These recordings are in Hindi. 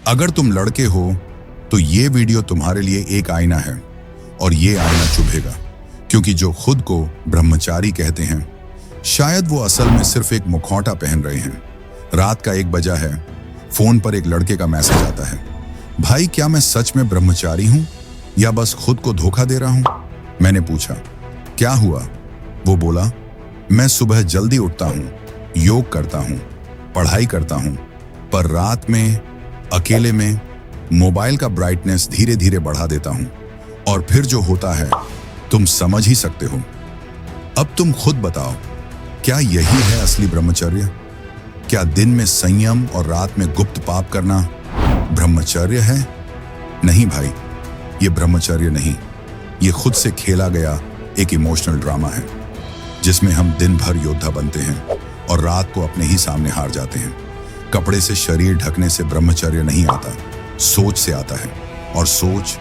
अगर तुम लड़के हो तो ये वीडियो तुम्हारे लिए एक आईना है और ये आईना चुभेगा, क्योंकि जो खुद को ब्रह्मचारी कहते हैं शायद वो असल में सिर्फ एक मुखौटा पहन रहे हैं। रात का 1 बजा है, फोन पर एक लड़के का मैसेज आता है, भाई क्या मैं सच में ब्रह्मचारी हूं या बस खुद को धोखा दे रहा हूं? मैंने पूछा, क्या हुआ? वो बोला, मैं सुबह जल्दी उठता हूं, योग करता हूं, पढ़ाई करता हूं, पर रात में अकेले में मोबाइल का ब्राइटनेस धीरे धीरे बढ़ा देता हूं और फिर जो होता है तुम समझ ही सकते हो। अब तुम खुद बताओ, क्या यही है असली ब्रह्मचर्य? क्या दिन में संयम और रात में गुप्त पाप करना ब्रह्मचर्य है? नहीं भाई, ये ब्रह्मचर्य नहीं, ये खुद से खेला गया एक इमोशनल ड्रामा है, जिसमें हम दिन भर योद्धा बनते हैं और रात को अपने ही सामने हार जाते हैं। कपड़े से शरीर ढकने से ब्रह्मचर्य नहीं आता, सोच से आता है, और सोच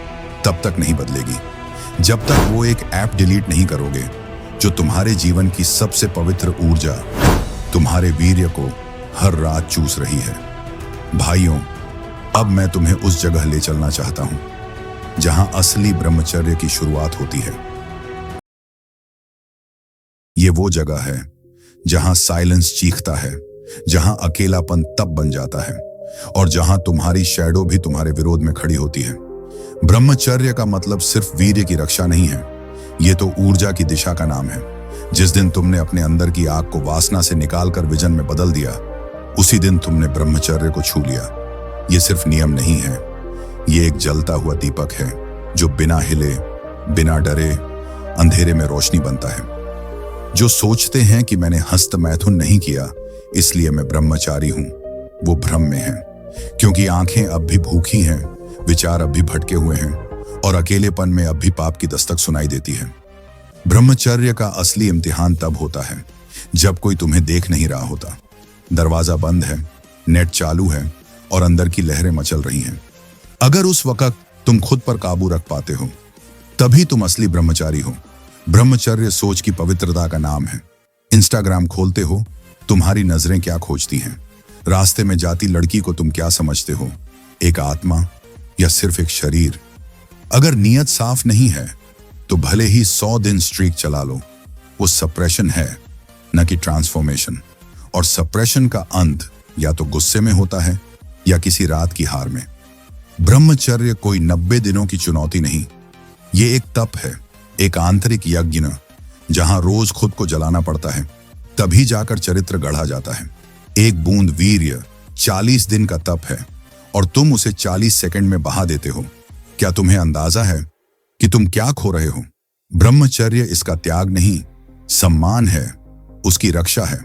तब तक नहीं बदलेगी जब तक वो एक ऐप डिलीट नहीं करोगे जो तुम्हारे जीवन की सबसे पवित्र ऊर्जा, तुम्हारे वीर्य को हर रात चूस रही है। भाइयों, अब मैं तुम्हें उस जगह ले चलना चाहता हूं जहां असली ब्रह्मचर्य की शुरुआत होती है। ये वो जगह है जहां साइलेंस चीखता है, जहां अकेलापन तब बन जाता है और जहां तुम्हारी शैडो भी तुम्हारे विरोध में खड़ी होती है। ब्रह्मचर्य का मतलब सिर्फ वीर्य की रक्षा नहीं है, ये तो ऊर्जा की दिशा का नाम है। जिस दिन तुमने अपने अंदर की आग को वासना से निकालकर विजन में बदल दिया, उसी दिन तुमने ब्रह्मचर्य को छू लिया। ये सिर्फ नियम नहीं है, ये एक जलता हुआ दीपक है जो बिना हिले, बिना डरे अंधेरे में रोशनी बनता है। जो सोचते हैं कि मैंने हस्त मैथुन नहीं किया इसलिए मैं ब्रह्मचारी हूं, वो भ्रम में है, क्योंकि आंखें अब भी भूखी हैं, विचार अब भी भटके हुए हैं और अकेलेपन में अब भी पाप की दस्तक सुनाई देती है। ब्रह्मचर्य का असली इम्तिहान तब होता है जब कोई तुम्हें देख नहीं रहा होता, दरवाजा बंद है, नेट चालू है और अंदर की लहरें मचल रही हैं। अगर उस वक्त तुम खुद पर काबू रख पाते हो, तभी तुम असली ब्रह्मचारी हो। ब्रह्मचर्य सोच की पवित्रता का नाम है। इंस्टाग्राम खोलते हो, तुम्हारी नजरें क्या खोजती हैं? रास्ते में जाती लड़की को तुम क्या समझते हो, एक आत्मा या सिर्फ एक शरीर? अगर नीयत साफ नहीं है तो भले ही 100 दिन स्ट्रीक चला लो, वो सप्रेशन है, न कि ट्रांसफॉर्मेशन। और सप्रेशन का अंत या तो गुस्से में होता है या किसी रात की हार में। ब्रह्मचर्य कोई 90 दिनों की चुनौती नहीं, ये एक तप है, एक आंतरिक यज्ञ न, जहां रोज खुद को जलाना पड़ता है, तभी जाकर चरित्र गढ़ा जाता है। एक बूंद वीर्य 40 दिन का तप है और तुम उसे 40 सेकंड में बहा देते हो। क्या तुम्हें अंदाजा है कि तुम क्या खो रहे हो? ब्रह्मचर्य इसका त्याग नहीं, सम्मान है, उसकी रक्षा है,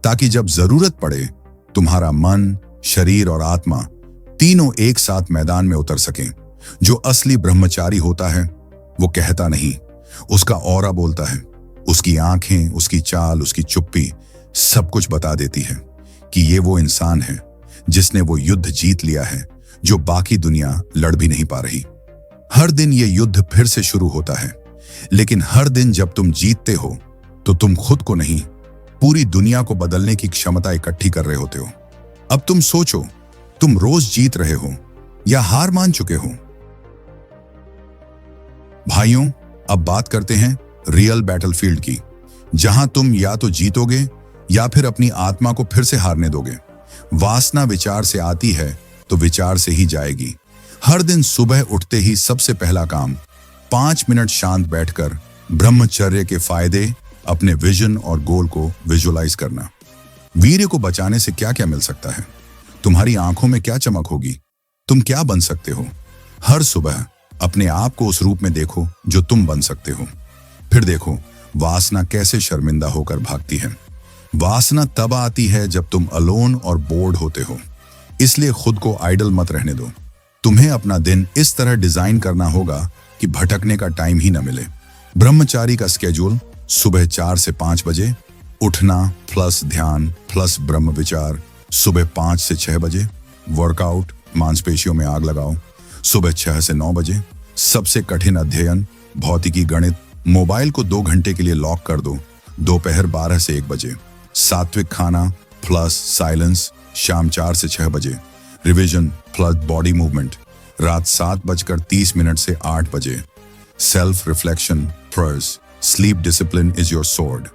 ताकि जब जरूरत पड़े तुम्हारा मन, शरीर और आत्मा तीनों एक साथ मैदान में उतर सकें। जो असली ब्रह्मचारी होता है वो कहता नहीं, उसका ऑरा बोलता है। उसकी आंखें, उसकी चाल, उसकी चुप्पी सब कुछ बता देती है कि ये वो इंसान है जिसने वो युद्ध जीत लिया है जो बाकी दुनिया लड़ भी नहीं पा रही। हर दिन ये युद्ध फिर से शुरू होता है, लेकिन हर दिन जब तुम जीतते हो तो तुम खुद को नहीं, पूरी दुनिया को बदलने की क्षमता इकट्ठी कर रहे होते हो। अब तुम सोचो, तुम रोज जीत रहे हो या हार मान चुके हो? भाइयों, अब बात करते हैं रियल बैटलफील्ड की, जहां तुम या तो जीतोगे या फिर अपनी आत्मा को फिर से हारने दोगे। वासना विचार से आती है तो विचार से ही जाएगी। हर दिन सुबह उठते ही सबसे पहला काम 5 मिनट शांत बैठकर ब्रह्मचर्य के फायदे, अपने विजन और गोल को विजुअलाइज करना। वीर्य को बचाने से क्या क्या मिल सकता है? तुम्हारी आंखों में क्या चमक होगी? तुम क्या बन सकते हो? हर सुबह अपने आप को उस रूप में देखो जो तुम बन सकते हो। फिर देखो वासना कैसे शर्मिंदा होकर भागती है। वासना तब आती है जब तुम अलोन और बोर्ड होते हो, इसलिए खुद को आइडल मत रहने दो। तुम्हें अपना दिन इस तरह डिजाइन करना होगा कि भटकने का टाइम ही न मिले। ब्रह्मचारी का स्केड्यूल: सुबह 4 से 5 बजे उठना प्लस ध्यान प्लस ब्रह्म विचार, सुबह 5 से 6 बजे वर्कआउट, मांसपेशियों में आग लगाओ, सुबह 6 से 9 बजे सबसे कठिन अध्ययन, भौतिकी, गणित, मोबाइल को 2 घंटे के लिए लॉक कर दो, दोपहर 12 से 1 बजे सात्विक खाना प्लस साइलेंस, शाम 4 से 6 बजे रिवीजन प्लस बॉडी मूवमेंट रात 7:30 से 8 बजे। Self reflection prayers, sleep discipline is your sword.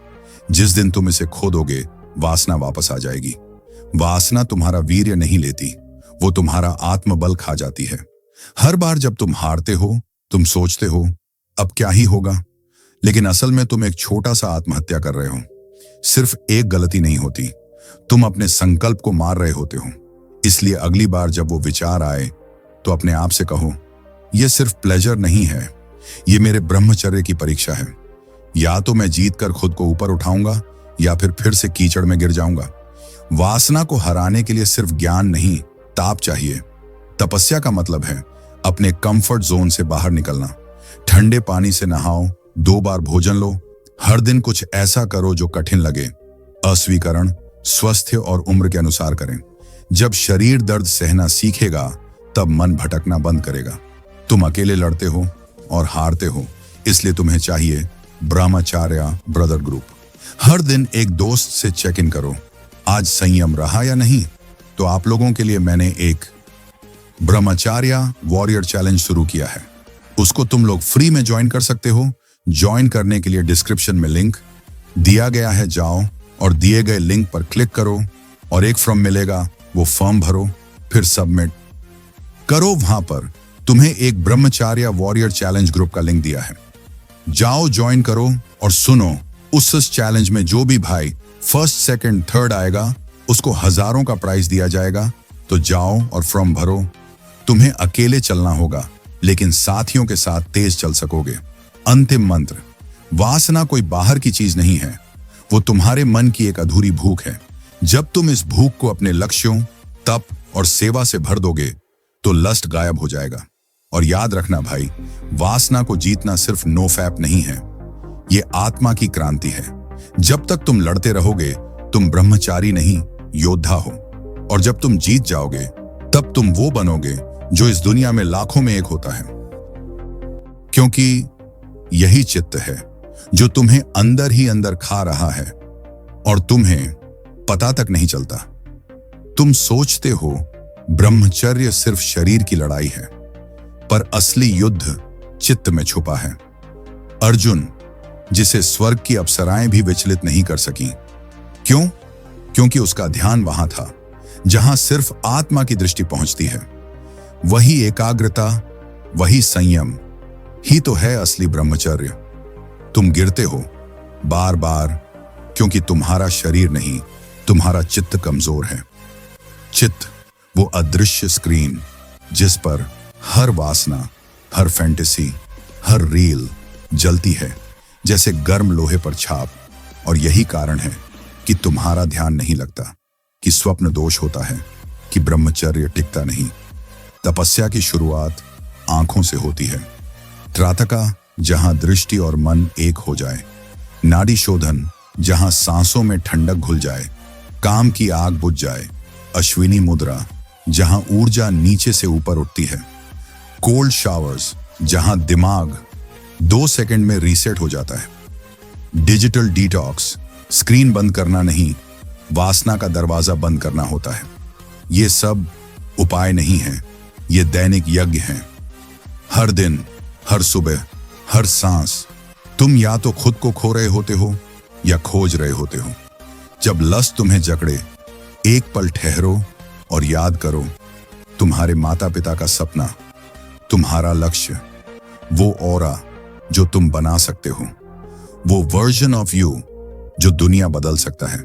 जिस दिन तुम इसे खो दोगे, वासना वापस आ जाएगी। वासना तुम्हारा वीर्य नहीं लेती, वो तुम्हारा आत्मबल खा जाती है। हर बार जब तुम हारते हो, तुम सोचते हो अब क्या ही होगा, लेकिन असल में तुम एक छोटा सा आत्महत्या कर रहे हो। सिर्फ एक गलती नहीं होती, तुम अपने संकल्प को मार रहे होते हो। इसलिए अगली बार जब वो विचार आए तो अपने आप से कहो, यह सिर्फ प्लेजर नहीं है, ये मेरे ब्रह्मचर्य की परीक्षा है। या तो मैं जीत कर खुद को ऊपर उठाऊंगा या फिर से कीचड़ में गिर जाऊंगा। वासना को हराने के लिए सिर्फ ज्ञान नहीं, ताप चाहिए। तपस्या का मतलब है अपने कंफर्ट जोन से बाहर निकलना। ठंडे पानी से नहाओ, 2 बार भोजन लो, हर दिन कुछ ऐसा करो जो कठिन लगे। अस्वीकरण स्वास्थ्य और उम्र के अनुसार करें। जब शरीर दर्द सहना सीखेगा, तब मन भटकना बंद करेगा। तुम अकेले लड़ते हो और हारते हो, इसलिए तुम्हें चाहिए ब्रह्मचर्य ब्रदर ग्रुप। हर दिन एक दोस्त से चेक इन करो, आज संयम रहा या नहीं। तो आप लोगों के लिए मैंने एक ब्रह्मचर्य वॉरियर चैलेंज शुरू किया है, उसको तुम लोग फ्री में ज्वाइन कर सकते हो। ज्वाइन करने के लिए डिस्क्रिप्शन में लिंक दिया गया है, जाओ और दिए गए लिंक पर क्लिक करो और एक फॉर्म मिलेगा, वो फॉर्म भरो, फिर सबमिट करो। वहां पर तुम्हें एक ब्रह्मचर्य वॉरियर चैलेंज ग्रुप का लिंक दिया है, जाओ ज्वाइन करो और सुनो, उस चैलेंज में जो भी भाई फर्स्ट सेकंड थर्ड आएगा उसको हजारों का प्राइज दिया जाएगा। तो जाओ और फॉर्म भरो। तुम्हें अकेले चलना होगा, लेकिन साथियों के साथ तेज चल सकोगे। अंतिम मंत्र, वासना कोई बाहर की चीज नहीं है, वो तुम्हारे मन की एक अधूरी भूख है। जब तुम इस भूख को अपने लक्ष्यों, तप और सेवा से भर दोगे, तो लस्ट गायब हो जाएगा। और याद रखना भाई, वासना को जीतना सिर्फ नो फैप नहीं है, ये आत्मा की क्रांति है। जब तक तुम लड़ते रहोगे, तुम ब्रह्मचारी नहीं, योद्धा हो। और जब तुम जीत जाओगे, तब तुम वो बनोगे जो इस दुनिया में लाखों में एक होता है। क्योंकि यही चित्त है जो तुम्हें अंदर ही अंदर खा रहा है और तुम्हें पता तक नहीं चलता। तुम सोचते हो ब्रह्मचर्य सिर्फ शरीर की लड़ाई है, पर असली युद्ध चित्त में छुपा है। अर्जुन, जिसे स्वर्ग की अप्सराएं भी विचलित नहीं कर सकी। क्यों? क्योंकि उसका ध्यान वहां था जहां सिर्फ आत्मा की दृष्टि पहुंचती है। वही एकाग्रता, वही संयम ही तो है असली ब्रह्मचर्य। तुम गिरते हो बार बार क्योंकि तुम्हारा शरीर नहीं, तुम्हारा चित्त कमजोर है। चित्त वो अदृश्य स्क्रीन जिस पर हर वासना, हर फैंटेसी, हर रील जलती है जैसे गर्म लोहे पर छाप। और यही कारण है कि तुम्हारा ध्यान नहीं लगता, कि स्वप्न दोष होता है, कि ब्रह्मचर्य टिकता नहीं। तपस्या की शुरुआत आंखों से होती है। त्राटका, जहां दृष्टि और मन एक हो जाए। नाड़ी शोधन, जहां सांसों में ठंडक घुल जाए, काम की आग बुझ जाए। अश्विनी मुद्रा, जहां ऊर्जा नीचे से ऊपर उठती है। कोल्ड शावर्स, जहां दिमाग 2 सेकंड में रीसेट हो जाता है। डिजिटल डिटॉक्स, स्क्रीन बंद करना नहीं, वासना का दरवाजा बंद करना होता है। ये सब उपाय नहीं है, ये दैनिक यज्ञ हैं। हर दिन, हर सुबह, हर सांस तुम या तो खुद को खो रहे होते हो या खोज रहे होते हो। जब लस्ट तुम्हें जकड़े, एक पल ठहरो और याद करो तुम्हारे माता पिता का सपना, तुम्हारा लक्ष्य, वो ऑरा जो तुम बना सकते हो, वो वर्जन ऑफ यू जो दुनिया बदल सकता है।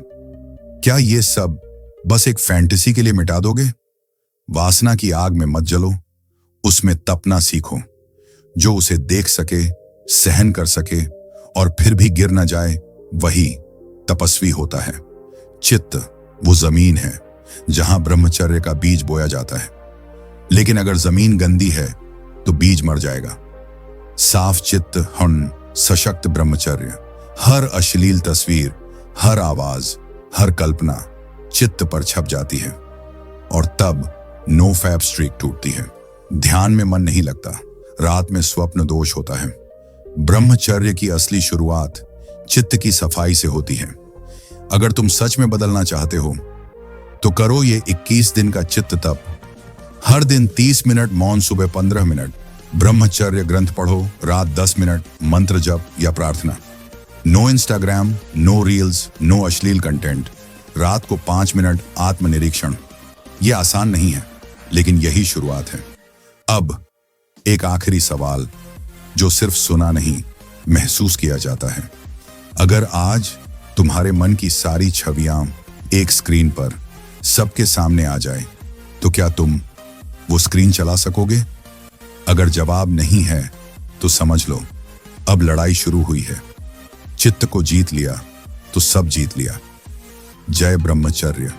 क्या ये सब बस एक फैंटेसी के लिए मिटा दोगे? वासना की आग में मत जलो, उसमें तपना सीखो। जो उसे देख सके, सहन कर सके और फिर भी गिर न जाए, वही तपस्वी होता है। चित्त वो जमीन है जहां ब्रह्मचर्य का बीज बोया जाता है। लेकिन अगर जमीन गंदी है तो बीज मर जाएगा। साफ चित्त हन सशक्त ब्रह्मचर्य। हर अश्लील तस्वीर, हर आवाज, हर कल्पना चित्त पर छप जाती है और तब नो फैप स्ट्रीक टूटती है। ध्यान में मन नहीं लगता, रात में स्वप्न दोष होता है। ब्रह्मचर्य की असली शुरुआत चित्त की सफाई से होती है। अगर तुम सच में बदलना चाहते हो तो करो ये 21 दिन का चित्त तप हर दिन 30 मिनट मौन, सुबह 15 मिनट ब्रह्मचर्य ग्रंथ पढ़ो, रात 10 मिनट मंत्र जप या प्रार्थना। No Instagram, no reels, no अश्लील कंटेंट। रात को 5 मिनट आत्मनिरीक्षण। यह आसान नहीं है, लेकिन यही शुरुआत है। अब एक आखिरी सवाल जो सिर्फ सुना नहीं, महसूस किया जाता है। अगर आज तुम्हारे मन की सारी छवियां एक स्क्रीन पर सबके सामने आ जाए, तो क्या तुम वो स्क्रीन चला सकोगे? अगर जवाब नहीं है तो समझ लो अब लड़ाई शुरू हुई है। चित्त को जीत लिया तो सब जीत लिया। जय ब्रह्मचर्य।